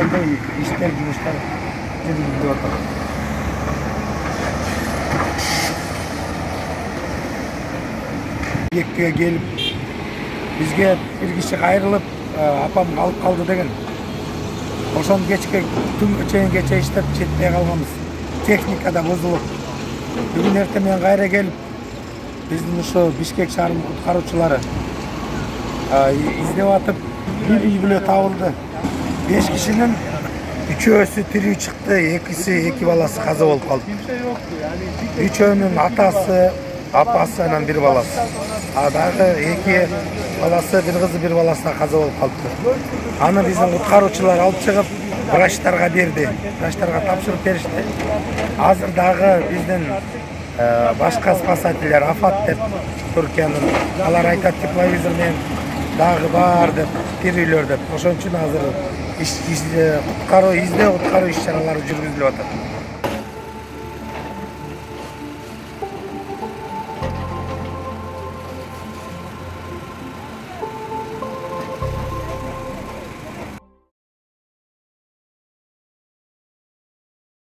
ошондой иштер, жумуштар жүргүзүлүп атат. Екке келип, бизге бир киши кайрылып, апам калып калды деген. Ошон кечке түнгө чейин иштеп жетпей калганбыз. Техника да бузулуп. Бүгүн эртең менен кайра келип, биздин ушу Бишкек шаарынын куткаруучулары издеп атып, бир үй бүлө табылды. 5 кишинин 3-өсү тирүү чыкты, 2 баласы каза болуп калды. 3-өөнүн атасы, апасы анан 1 баласы. Дагы 2 баласы, 1 кызы, 1 баласы да каза болуп калды. Аны биздин куткаруучулар алып чыгып, врачтарга берди. Врачтарга тапшырып беришти. Азыр дагы биздин башка спасательдер Афат деп Түркиянын, алар айтат тепловизор менен дагы бар деп, тирүүлөр деп. Ошон үчүн азыр куткаруу иш чаралары жүргүзүлүп атат.